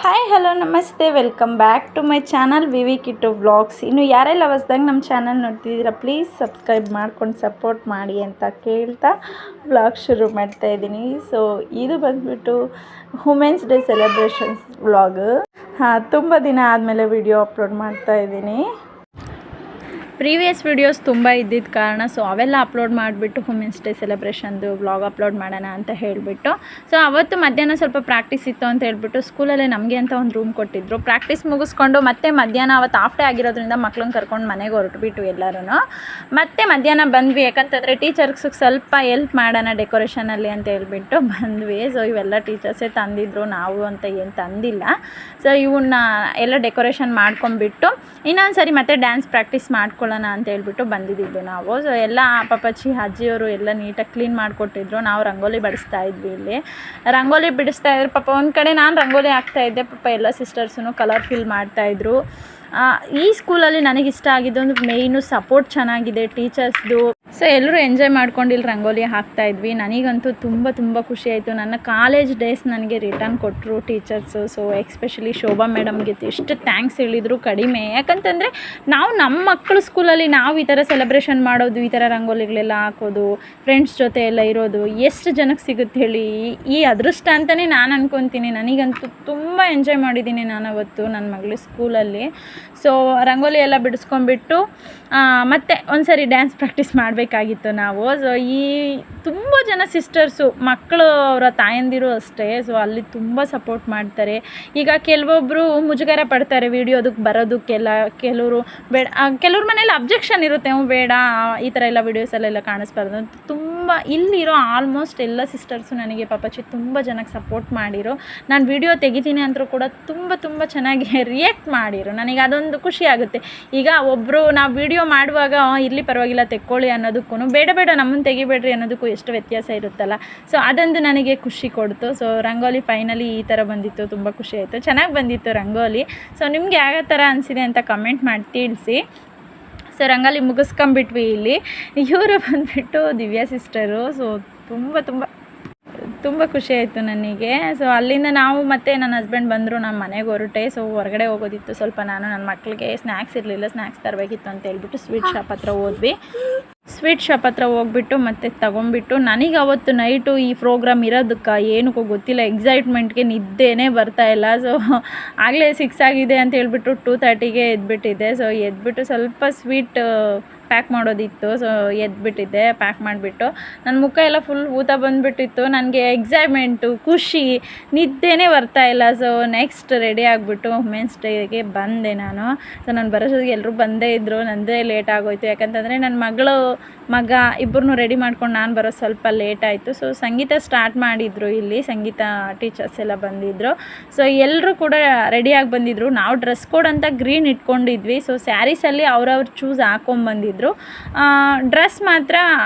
Hi hello ನಮಸ್ತೆ, welcome back to my channel VV Kittu vlogs. ಇನ್ನು ಯಾರೆಲ್ಲ ಹೊಸ್ದಾಗಿ ನಮ್ಮ ಚಾನಲ್ ನೋಡ್ತಿದ್ದೀರಾ ಪ್ಲೀಸ್ ಸಬ್ಸ್ಕ್ರೈಬ್ ಮಾಡ್ಕೊಂಡು ಸಪೋರ್ಟ್ ಮಾಡಿ ಅಂತ ಕೇಳ್ತಾ ವ್ಲಾಗ್ ಶುರು ಮಾಡ್ತಾಯಿದ್ದೀನಿ. ಸೊ ಇದು ಬಂದುಬಿಟ್ಟು ವುಮೆನ್ಸ್ ಡೇ ಸೆಲೆಬ್ರೇಷನ್ಸ್ ವ್ಲಾಗ್. ತುಂಬ ದಿನ ಆದಮೇಲೆ ವಿಡಿಯೋ ಅಪ್ಲೋಡ್ ಮಾಡ್ತಾಯಿದ್ದೀನಿ. ಪ್ರೀವಿಯಸ್ ವೀಡಿಯೋಸ್ ತುಂಬ ಇದ್ದಿದ್ದ ಕಾರಣ ಸೊ ಅವೆಲ್ಲ ಅಪ್ಲೋಡ್ ಮಾಡಿಬಿಟ್ಟು ವುಮೆನ್ಸ್ ಡೇ ಸೆಲೆಬ್ರೇಷನ್ದು ವ್ಲಾಗ್ ಅಪ್ಲೋಡ್ ಮಾಡೋಣ ಅಂತ ಹೇಳಿಬಿಟ್ಟು ಸೊ ಅವತ್ತು ಮಧ್ಯಾಹ್ನ ಸ್ವಲ್ಪ ಪ್ರಾಕ್ಟೀಸ್ ಇತ್ತು ಅಂತ ಹೇಳ್ಬಿಟ್ಟು ಸ್ಕೂಲಲ್ಲೇ ನಮಗೆ ಅಂತ ಒಂದು ರೂಮ್ ಕೊಟ್ಟಿದ್ದರು. ಪ್ರಾಕ್ಟೀಸ್ ಮುಗಿಸ್ಕೊಂಡು ಮತ್ತೆ ಮಧ್ಯಾಹ್ನ ಅವತ್ತು ಆಫ್ ಡೇ ಆಗಿರೋದ್ರಿಂದ ಮಕ್ಳನ್ನ ಕರ್ಕೊಂಡು ಮನೆಗೆ ಹೊರಟುಬಿಟ್ಟು ಎಲ್ಲರೂ ಮತ್ತೆ ಮಧ್ಯಾಹ್ನ ಬಂದ್ವಿ. ಯಾಕಂತಂದರೆ ಟೀಚರ್ಸ್ಗೆ ಸ್ವಲ್ಪ ಎಲ್ಪ್ ಮಾಡೋಣ ಡೆಕೋರೇಷನಲ್ಲಿ ಅಂತ ಹೇಳ್ಬಿಟ್ಟು ಬಂದ್ವಿ. ಸೊ ಇವೆಲ್ಲ ಟೀಚರ್ಸೇ ತಂದಿದ್ರು, ನಾವು ಅಂತ ಏನು ತಂದಿಲ್ಲ. ಸೊ ಇವನ್ನ ಎಲ್ಲ ಡೆಕೋರೇಷನ್ ಮಾಡ್ಕೊಂಬಿಟ್ಟು ಇನ್ನೊಂದು ಸರಿ ಮತ್ತೆ ಡ್ಯಾನ್ಸ್ ಪ್ರಾಕ್ಟೀಸ್ ಮಾಡ್ಕೊಳ್ಳೋಣ ಅಂತ ಹೇಳ್ಬಿಟ್ಟು ಬಂದಿದ್ದು ನಾವು. ಸೊ ಎಲ್ಲ ಪಾಪಚ್ಚಿ ಅಜ್ಜಿಯವರು ಎಲ್ಲ ನೀಟಾಗಿ ಕ್ಲೀನ್ ಮಾಡಿಕೊಟ್ಟಿದ್ರು. ನಾವು ರಂಗೋಲಿ ಬಿಡಿಸ್ತಾ ಇದ್ವಿ. ಇಲ್ಲಿ ರಂಗೋಲಿ ಬಿಡಿಸ್ತಾ ಇದ್ರು. ಪಾಪ ಒಂದು ಕಡೆ ನಾನು ರಂಗೋಲಿ ಹಾಕ್ತಾಯಿದ್ದೆ, ಪಾಪ ಎಲ್ಲ ಸಿಸ್ಟರ್ಸೂ ಕಲರ್ ಫಿಲ್ ಮಾಡ್ತಾಯಿದ್ರು. ಈ ಸ್ಕೂಲಲ್ಲಿ ನನಗೆ ಇಷ್ಟ ಆಗಿದ್ದು ಒಂದು ಮೇಯ್ನು ಸಪೋರ್ಟ್ ಚೆನ್ನಾಗಿದೆ ಟೀಚರ್ಸ್ದು. ಸೊ ಎಲ್ಲರೂ ಎಂಜಾಯ್ ಮಾಡ್ಕೊಂಡು ಇಲ್ಲಿ ರಂಗೋಲಿ ಹಾಕ್ತಾಯಿದ್ವಿ. ನನಗಂತೂ ತುಂಬ ಖುಷಿ ಆಯಿತು. ನನ್ನ ಕಾಲೇಜ್ ಡೇಸ್ ನನಗೆ ರಿಟರ್ನ್ ಕೊಟ್ಟರು ಟೀಚರ್ಸು. ಸೊ ಎಕ್ಸ್ಪೆಷಲಿ ಶೋಭಾ ಮೇಡಮ್ಗೆ ಎಷ್ಟು ಥ್ಯಾಂಕ್ಸ್ ಹೇಳಿದರು ಕಡಿಮೆ. ಯಾಕಂತಂದರೆ ನಾವು ನಮ್ಮ ಮಕ್ಕಳು ಸ್ಕೂಲಲ್ಲಿ ನಾವು ಈ ಥರ ಸೆಲೆಬ್ರೇಷನ್ ಮಾಡೋದು, ಈ ಥರ ರಂಗೋಲಿಗಳೆಲ್ಲ ಹಾಕೋದು, ಫ್ರೆಂಡ್ಸ್ ಜೊತೆ ಎಲ್ಲ ಇರೋದು ಎಷ್ಟು ಜನಕ್ಕೆ ಸಿಗುತ್ತೆ ಹೇಳಿ. ಈ ಅದೃಷ್ಟ ಅಂತಲೇ ನಾನು ಅನ್ಕೊತೀನಿ. ನನಗಂತೂ ತುಂಬ ಎಂಜಾಯ್ ಮಾಡಿದ್ದೀನಿ ನಾನು ಅವತ್ತು ನನ್ನ ಮಗಳ ಸ್ಕೂಲಲ್ಲಿ. ಸೊ ರಂಗೋಲಿ ಎಲ್ಲ ಬಿಡಿಸ್ಕೊಂಡ್ಬಿಟ್ಟು ಮತ್ತೆ ಒಂದು ಸರಿ ಡ್ಯಾನ್ಸ್ ಪ್ರಾಕ್ಟೀಸ್ ಮಾಡಬೇಕಾಗಿತ್ತು ನಾವು. ಸೊ ಈ ತುಂಬ ಜನ ಸಿಸ್ಟರ್ಸು ಮಕ್ಕಳು ಅವರ ತಾಯಂದಿರು ಅಷ್ಟೇ. ಸೊ ಅಲ್ಲಿ ತುಂಬ ಸಪೋರ್ಟ್ ಮಾಡ್ತಾರೆ. ಈಗ ಕೆಲವೊಬ್ಬರು ಮುಜುಗರ ಪಡ್ತಾರೆ ವೀಡಿಯೋದಕ್ಕೆ ಬರೋದಕ್ಕೆಲ್ಲ. ಕೆಲವ್ರ ಮನೇಲಿ ಅಬ್ಜೆಕ್ಷನ್ ಇರುತ್ತೆ, ಬೇಡ ಈ ಥರ ಎಲ್ಲ ವೀಡಿಯೋಸಲ್ಲೆಲ್ಲ ಕಾಣಿಸ್ಬಾರ್ದು ಅಂತ. ತುಂಬ ಇಲ್ಲಿರೋ ಆಲ್ಮೋಸ್ಟ್ ಎಲ್ಲ ಸಿಸ್ಟರ್ಸು ನನಗೆ ಪಾಪಚ್ಚಿ ತುಂಬ ಜನಕ್ಕೆ ಸಪೋರ್ಟ್ ಮಾಡಿರು. ನಾನು ವೀಡಿಯೋ ತೆಗಿತೀನಿ ಅಂದರೂ ಕೂಡ ತುಂಬ ಚೆನ್ನಾಗಿ ರಿಯಾಕ್ಟ್ ಮಾಡಿರು. ನನಗೆ ಅದೊಂದು ಖುಷಿ ಆಗುತ್ತೆ. ಈಗ ಒಬ್ಬರು ನಾವು ವೀಡಿಯೋ ಮಾಡುವಾಗ ಇರಲಿ ಪರವಾಗಿಲ್ಲ ತೆಕ್ಕೊಳ್ಳಿ ಅನ್ನೋದಕ್ಕೂ ಬೇಡ ನಮ್ಮನ್ನು ತೆಗಿಬೇಡ್ರಿ ಅನ್ನೋದಕ್ಕೂ ಎಷ್ಟು ವ್ಯತ್ಯಾಸ ಇರುತ್ತಲ್ಲ. ಸೊ ಅದೊಂದು ನನಗೆ ಖುಷಿ ಕೊಡ್ತು. ಸೊ ರಂಗೋಲಿ ಫೈನಲಿ ಈ ಥರ ಬಂದಿತ್ತು, ತುಂಬ ಖುಷಿ ಆಯಿತು, ಚೆನ್ನಾಗಿ ಬಂದಿತ್ತು ರಂಗೋಲಿ. ಸೊ ನಿಮಗೆ ಯಾವ ಥರ ಅನಿಸಿದೆ ಅಂತ ಕಮೆಂಟ್ ಮಾಡಿ ತಿಳಿಸಿ. ಸೊ ರಂಗೋಲಿ ಮುಗಿಸ್ಕೊಂಬಿಟ್ವಿ. ಇಲ್ಲಿ ಇವರು ಬಂದುಬಿಟ್ಟು ದಿವ್ಯಾ ಸಿಸ್ಟರು. ಸೊ ತುಂಬ ಖುಷಿ ಆಯಿತು ನನಗೆ. ಸೊ ಅಲ್ಲಿಂದ ನಾವು ಮತ್ತೆ ನನ್ನ ಹಸ್ಬೆಂಡ್ ಬಂದರು, ನಮ್ಮ ಮನೆಗೆ ಹೊರಟೆ. ಸೊ ಹೊರಗಡೆ ಹೋಗೋದಿತ್ತು ಸ್ವಲ್ಪ. ನಾನು ನನ್ನ ಮಕ್ಕಳಿಗೆ ಸ್ನ್ಯಾಕ್ಸ್ ಇರಲಿಲ್ಲ, ಸ್ನ್ಯಾಕ್ಸ್ ತರಬೇಕಿತ್ತು ಅಂತ ಹೇಳ್ಬಿಟ್ಟು ಸ್ವೀಟ್ ಶಾಪ್ ಹತ್ರ ಹೋದ್ವಿ. ಸ್ವೀಟ್ ಶಾಪ್ ಹತ್ರ ಹೋಗ್ಬಿಟ್ಟು ಮತ್ತೆ ತೊಗೊಂಬಿಟ್ಟು, ನನಗೆ ಅವತ್ತು ನೈಟು ಈ ಪ್ರೋಗ್ರಾಮ್ ಇರೋದಕ್ಕೆ ಏನಕ್ಕೂ ಗೊತ್ತಿಲ್ಲ, ಎಕ್ಸೈಟ್ಮೆಂಟ್ಗೆ ನಿದ್ದೆನೇ ಬರ್ತಾಯಿಲ್ಲ. ಸೊ ಆಗಲೇ 6 ಆಗಿದೆ ಅಂತ ಹೇಳ್ಬಿಟ್ಟು 2:30ಗೆ ಎದ್ಬಿಟ್ಟಿದ್ದೆ. ಸೊ ಎದ್ಬಿಟ್ಟು ಸ್ವಲ್ಪ ಸ್ವೀಟ್ ಪ್ಯಾಕ್ ಮಾಡೋದಿತ್ತು. ಸೊ ಎದ್ಬಿಟ್ಟಿದ್ದೆ, ಪ್ಯಾಕ್ ಮಾಡಿಬಿಟ್ಟು ನನ್ನ ಮುಖ ಎಲ್ಲ ಫುಲ್ ಊತ ಬಂದುಬಿಟ್ಟಿತ್ತು. ನನಗೆ ಎಕ್ಸೈಟ್ಮೆಂಟು, ಖುಷಿ, ನಿದ್ದೆನೇ ಬರ್ತಾಯಿಲ್ಲ. ಸೊ ನೆಕ್ಸ್ಟ್ ರೆಡಿ ಆಗಿಬಿಟ್ಟು ವುಮೆನ್ಸ್ ಡೇಗೆ ಬಂದೆ ನಾನು. ಸೊ ನಾನು ಬರೋದಿಗೆ ಎಲ್ಲರೂ ಬಂದೇ ಇದ್ದರು, ನನ್ನದೇ ಲೇಟ್ ಆಗೋಯಿತು. ಯಾಕಂತಂದರೆ ನನ್ನ ಮಗ ಇಬ್ಬರನ್ನೂ ರೆಡಿ ಮಾಡ್ಕೊಂಡು ನಾನು ಬರೋದು ಸ್ವಲ್ಪ ಲೇಟ್ ಆಯಿತು. ಸೊ ಸಂಗೀತ ಸ್ಟಾರ್ಟ್ ಮಾಡಿದರು, ಇಲ್ಲಿ ಸಂಗೀತ ಟೀಚರ್ಸ್ ಎಲ್ಲ ಬಂದಿದ್ದರು. ಸೊ ಎಲ್ಲರೂ ಕೂಡ ರೆಡಿಯಾಗಿ ಬಂದಿದ್ದರು. ನಾವು ಡ್ರೆಸ್ ಕೋಡ್ ಅಂತ ಗ್ರೀನ್ ಇಟ್ಕೊಂಡಿದ್ವಿ. ಸೊ ಸ್ಯಾರೀಸಲ್ಲಿ ಅವ್ರವ್ರು ಚೂಸ್ ಹಾಕ್ಕೊಂಬಂದಿದ್ರು. ಡ್ರೆಸ್ ಮಾತ್ರ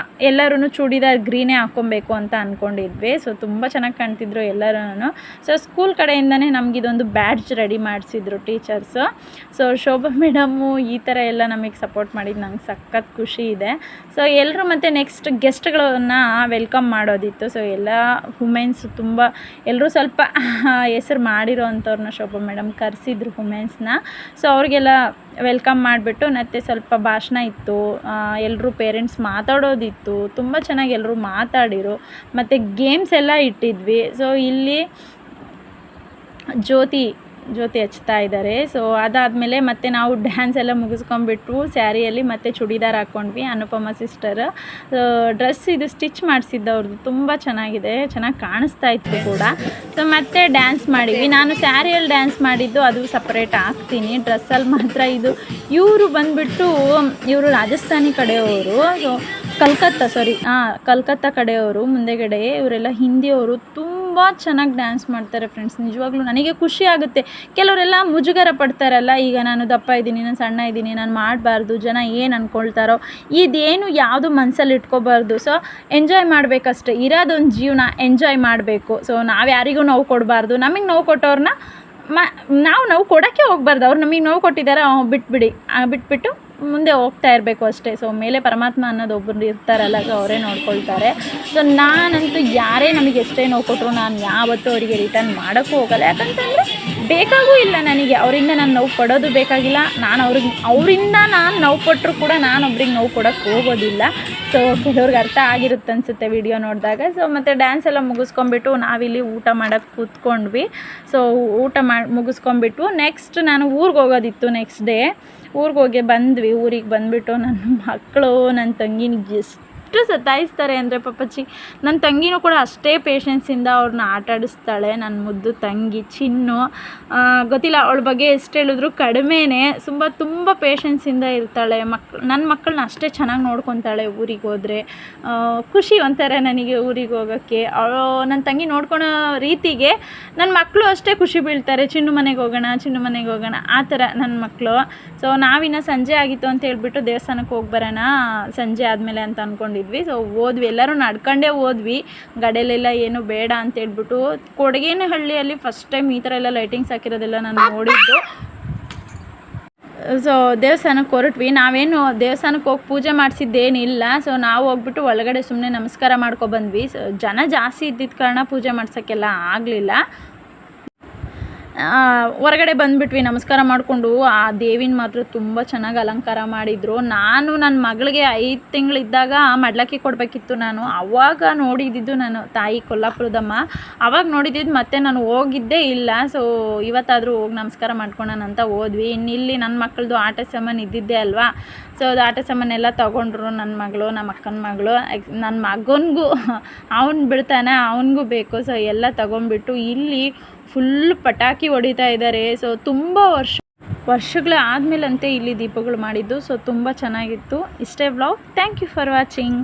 ಎಲ್ಲರೂ ಚೂಡಿದಾರ್ ಗ್ರೀನೇ ಹಾಕ್ಕೊಬೇಕು ಅಂತ ಅಂದ್ಕೊಂಡಿದ್ವಿ. ಸೊ ತುಂಬ ಚೆನ್ನಾಗಿ ಕಾಣ್ತಿದ್ರು ಎಲ್ಲರೂ. ಸೊ ಸ್ಕೂಲ್ ಕಡೆಯಿಂದನೇ ನಮಗಿದೊಂದು ಬ್ಯಾಡ್ಜ್ ರೆಡಿ ಮಾಡಿಸಿದ್ರು ಟೀಚರ್ಸು. ಸೊ ಶೋಭಾ ಮೇಡಮ್ಮು ಈ ಥರ ಎಲ್ಲ ನಮಗೆ ಸಪೋರ್ಟ್ ಮಾಡಿದ್ದು ನಂಗೆ ಸಖತ್ ಖುಷಿ ಇದೆ. ಸೊ ಎಲ್ಲರೂ ಮತ್ತು ನೆಕ್ಸ್ಟ್ ಗೆಸ್ಟ್ಗಳನ್ನು ವೆಲ್ಕಮ್ ಮಾಡೋದಿತ್ತು. ಸೊ ಎಲ್ಲ ವುಮೆನ್ಸ್ ತುಂಬ ಎಲ್ಲರೂ ಸ್ವಲ್ಪ ಹೆಸರು ಮಾಡಿರೋ ಅಂಥವ್ರನ್ನ ಶೋಭಾ ಮೇಡಮ್ ಕರೆಸಿದ್ರು ವುಮೆನ್ಸ್ನ. ಸೊ ಅವ್ರಿಗೆಲ್ಲ ವೆಲ್ಕಮ್ ಮಾಡಿಬಿಟ್ಟು ಮತ್ತು ಸ್ವಲ್ಪ ಭಾಷಣ ಇತ್ತು, ಎಲ್ಲರೂ ಪೇರೆಂಟ್ಸ್ ಮಾತಾಡೋದಿತ್ತು. ತುಂಬ ಚೆನ್ನಾಗಿ ಎಲ್ಲರೂ ಮಾತಾಡಿರು. ಮತ್ತು ಗೇಮ್ಸ್ ಎಲ್ಲ ಇಟ್ಟಿದ್ವಿ. ಸೊ ಇಲ್ಲಿ ಜ್ಯೋತಿ ಹಚ್ತಾ ಇದ್ದಾರೆ. ಸೊ ಅದಾದಮೇಲೆ ಮತ್ತೆ ನಾವು ಡ್ಯಾನ್ಸ್ ಎಲ್ಲ ಮುಗಿಸ್ಕೊಂಡ್ಬಿಟ್ಟು ಸ್ಯಾರಿಯಲ್ಲಿ ಮತ್ತೆ ಚೂಡಿದಾರ್ ಹಾಕ್ಕೊಂಡ್ವಿ. ಅನುಪಮ ಸಿಸ್ಟರ್ ಡ್ರೆಸ್ ಇದು ಸ್ಟಿಚ್ ಮಾಡಿಸಿದ್ದವ್ರದ್ದು ತುಂಬ ಚೆನ್ನಾಗಿದೆ, ಚೆನ್ನಾಗಿ ಕಾಣಿಸ್ತಾ ಇತ್ತು ಕೂಡ. ಸೊ ಮತ್ತೆ ಡ್ಯಾನ್ಸ್ ಮಾಡಿದ್ವಿ. ನಾನು ಸ್ಯಾರಿಯಲ್ಲಿ ಡ್ಯಾನ್ಸ್ ಮಾಡಿದ್ದು ಅದು ಸಪ್ರೇಟ್ ಹಾಕ್ತೀನಿ. ಡ್ರೆಸ್ಸಲ್ಲಿ ಮಾತ್ರ ಇದು ಇವರು ಬಂದುಬಿಟ್ಟು ಇವರು ರಾಜಸ್ಥಾನಿ ಕಡೆಯವರು. ಸೊ ಕಲ್ಕತ್ತಾ ಕಡೆಯವರು. ಮುಂದೆಗಡೆ ಇವರೆಲ್ಲ ಹಿಂದಿಯವರು. ತುಂಬ ಚೆನ್ನಾಗಿ ಡ್ಯಾನ್ಸ್ ಮಾಡ್ತಾರೆ ಫ್ರೆಂಡ್ಸ್. ನಿಜವಾಗ್ಲೂ ನನಗೆ ಖುಷಿ ಆಗುತ್ತೆ. ಕೆಲವರೆಲ್ಲ ಮುಜುಗರ ಪಡ್ತಾರಲ್ಲ, ಈಗ ನಾನು ದಪ್ಪ ಇದ್ದೀನಿ, ನಾನು ಸಣ್ಣ ಇದ್ದೀನಿ, ನಾನು ಮಾಡಬಾರ್ದು, ಜನ ಏನು ಅಂದ್ಕೊಳ್ತಾರೋ, ಇದೇನು ಯಾವುದು ಮನಸ್ಸಲ್ಲಿ ಇಟ್ಕೋಬಾರ್ದು. ಸೊ ಎಂಜಾಯ್ ಮಾಡಬೇಕಷ್ಟೆ, ಇರೋದೊಂದು ಜೀವನ, ಎಂಜಾಯ್ ಮಾಡಬೇಕು. ಸೊ ನಾವು ಯಾರಿಗೂ ನೋವು ಕೊಡಬಾರ್ದು. ನಮಗೆ ನೋವು ಕೊಟ್ಟವ್ರನ್ನ ನಾವು ನೋವು ಕೊಡೋಕ್ಕೆ ಹೋಗ್ಬಾರ್ದು. ಅವ್ರು ನಮಗೆ ನೋವು ಕೊಟ್ಟಿದ್ದಾರೆ, ಬಿಟ್ಬಿಟ್ಟು ಮುಂದೆ ಹೋಗ್ತಾ ಇರಬೇಕು ಅಷ್ಟೇ. ಸೊ ಮೇಲೆ ಪರಮಾತ್ಮ ಅನ್ನೋದು ಒಬ್ಬರು ಇರ್ತಾರಲ್ಲ, ಸೊ ಅವರೇ ನೋಡ್ಕೊಳ್ತಾರೆ. ಸೊ ನಾನಂತೂ ಯಾರೇ ನಮಗೆ ಎಷ್ಟೇ ನೋವು ಕೊಟ್ಟರು ನಾನು ಯಾವತ್ತೂ ಅವರಿಗೆ ರಿಟರ್ನ್ ಮಾಡೋಕ್ಕೂ ಹೋಗಲ್ಲ. ಯಾಕಂತಂದರೆ ಬೇಕಾಗೂ ಇಲ್ಲ ನನಗೆ. ಅವರಿಂದ ನಾನು ನೋವು ಪಡೋದು ಬೇಕಾಗಿಲ್ಲ. ನಾನು ಅವರಿಂದ ನಾನು ನೋವು ಪಟ್ಟರು ಕೂಡ ನಾನು ಒಬ್ರಿಗೆ ನೋವು ಕೊಡೋಕ್ಕೆ ಹೋಗೋದಿಲ್ಲ. ಸೊ ಕೆಲವ್ರಿಗೆ ಅರ್ಥ ಆಗಿರುತ್ತೆ ಅನಿಸುತ್ತೆ ವಿಡಿಯೋ ನೋಡಿದಾಗ. ಸೊ ಮತ್ತು ಡ್ಯಾನ್ಸ್ ಎಲ್ಲ ಮುಗಿಸ್ಕೊಂಬಿಟ್ಟು ನಾವಿಲ್ಲಿ ಊಟ ಮಾಡೋಕ್ಕೆ ಕೂತ್ಕೊಂಡ್ವಿ. ಸೊ ಊಟ ಮುಗಿಸ್ಕೊಂಬಿಟ್ಟು ನೆಕ್ಸ್ಟ್ ನಾನು ಊರಿಗೆ ಹೋಗೋದಿತ್ತು. ನೆಕ್ಸ್ಟ್ ಡೇ ಊರಿಗೆ ಹೋಗಿ ಬಂದ್ವಿ. ಊರಿಗೆ ಬಂದುಬಿಟ್ಟು ನನ್ನ ಮಕ್ಕಳು ನನ್ನ ತಂಗಿನ ಎಷ್ಟು ಸತಾಯಿಸ್ತಾರೆ ಅಂದರೆ ಪಾಪಚ್ಚಿ. ನನ್ನ ತಂಗಿನೂ ಕೂಡ ಅಷ್ಟೇ ಪೇಷನ್ಸಿಂದ ಅವ್ರನ್ನ ಆಟಾಡಿಸ್ತಾಳೆ. ನನ್ನ ಮುದ್ದು ತಂಗಿ ಚಿನ್ನು, ಗೊತ್ತಿಲ್ಲ ಅವಳ ಬಗ್ಗೆ ಎಷ್ಟು ಹೇಳಿದ್ರು ಕಡಿಮೆನೇ. ತುಂಬ ಪೇಷನ್ಸಿಂದ ಇರ್ತಾಳೆ. ನನ್ನ ಮಕ್ಕಳನ್ನ ಅಷ್ಟೇ ಚೆನ್ನಾಗಿ ನೋಡ್ಕೊತಾಳೆ. ಊರಿಗೆ ಹೋದರೆ ಖುಷಿ ಒಂಥರ ನನಗೆ ಊರಿಗೆ ಹೋಗೋಕ್ಕೆ. ಅವಳು ನನ್ನ ತಂಗಿ ನೋಡ್ಕೊಳೋ ರೀತಿಗೆ ನನ್ನ ಮಕ್ಕಳು ಅಷ್ಟೇ ಖುಷಿ ಬೀಳ್ತಾರೆ. ಚಿನ್ನು ಮನೆಗೆ ಹೋಗೋಣ ಆ ಥರ ನನ್ನ ಮಕ್ಕಳು. ಸೊ ನಾವಿನ್ನು ಸಂಜೆ ಆಗಿತ್ತು ಅಂತ ಹೇಳ್ಬಿಟ್ಟು ದೇವಸ್ಥಾನಕ್ಕೆ ಹೋಗಿ ಬರೋಣ ಸಂಜೆ ಆದಮೇಲೆ ಅಂತ ಅಂದ್ಕೊಂಡಿದ್ವಿ. ಸೊ ಹೋದ್ವಿ, ಎಲ್ಲರೂ ನಡ್ಕೊಂಡೇ ಹೋದ್ವಿ. ಗಾಡಿಯಲ್ಲೆಲ್ಲ ಏನು ಬೇಡ ಅಂತ ಹೇಳ್ಬಿಟ್ಟು. ಕೊಡಗೇನಹಳ್ಳಿಯಲ್ಲಿ ಫಸ್ಟ್ ಟೈಮ್ ಈ ಥರ ಎಲ್ಲ ಲೈಟಿಂಗ್ಸ್ ಹಾಕಿರೋದೆಲ್ಲ ನಾನು ನೋಡಿದ್ದು. ಸೊ ದೇವಸ್ಥಾನಕ್ಕೆ ಹೊರಟ್ವಿ. ನಾವೇನು ದೇವಸ್ಥಾನಕ್ಕೆ ಹೋಗಿ ಪೂಜೆ ಮಾಡಿಸಿದ್ದೇನಿಲ್ಲ. ಸೊ ನಾವು ಹೋಗ್ಬಿಟ್ಟು ಒಳಗಡೆ ಸುಮ್ಮನೆ ನಮಸ್ಕಾರ ಮಾಡ್ಕೊಬಂದ್ವಿ. ಸೊ ಜನ ಜಾಸ್ತಿ ಇದ್ದಿದ್ದ ಕಾರಣ ಪೂಜೆ ಮಾಡ್ಸೋಕ್ಕೆಲ್ಲ ಆಗಲಿಲ್ಲ. ಹೊರಗಡೆ ಬಂದುಬಿಟ್ವಿ ನಮಸ್ಕಾರ ಮಾಡಿಕೊಂಡು. ಆ ದೇವಿನ ಮಾತ್ರ ತುಂಬ ಚೆನ್ನಾಗಿ ಅಲಂಕಾರ ಮಾಡಿದರು. ನಾನು ನನ್ನ ಮಗಳಿಗೆ 5 ತಿಂಗಳಿದ್ದಾಗ ಮಡ್ಲಕ್ಕಿ ಕೊಡಬೇಕಿತ್ತು. ನಾನು ಆವಾಗ ನೋಡಿದ್ದು ನಾನು ತಾಯಿ ಕೊಲ್ಲಾಪುರದಮ್ಮ. ಆವಾಗ ನೋಡಿದ್ದು ಮತ್ತೆ ನಾನು ಹೋಗಿದ್ದೇ ಇಲ್ಲ. ಸೊ ಇವತ್ತಾದರೂ ಹೋಗಿ ನಮಸ್ಕಾರ ಮಾಡ್ಕೊಳೋಣ ಅಂತ ಹೋದ್ವಿ. ಇನ್ನಿಲ್ಲಿ ನನ್ನ ಮಕ್ಕಳದು ಆಟ ಸಾಮಾನು ಇದ್ದಿದ್ದೇ ಅಲ್ವಾ. ಸೊ ಅದು ಆಟ ಸಾಮಾನೆಲ್ಲ ತೊಗೊಂಡ್ರು ನನ್ನ ಮಗಳು, ನಮ್ಮ ಅಕ್ಕನ ಮಗಳು. ನನ್ನ ಮಗನಿಗೂ ಅವನು ಬಿಡ್ತಾನೆ, ಅವನಿಗೂ ಬೇಕು. ಸೊ ಎಲ್ಲ ತೊಗೊಂಡ್ಬಿಟ್ಟು ಇಲ್ಲಿ ಫುಲ್ ಪಟಾಕಿ ಹೊಡಿತಾ ಇದ್ದಾರೆ. ಸೊ ತುಂಬ ವರ್ಷಗಳೇ ಆದಮೇಲಂತೆ ಇಲ್ಲಿ ದೀಪಗಳು ಮಾಡಿದ್ದು. ಸೊ ತುಂಬ ಚೆನ್ನಾಗಿತ್ತು. ಇಷ್ಟೇ vlog. Thank you for watching.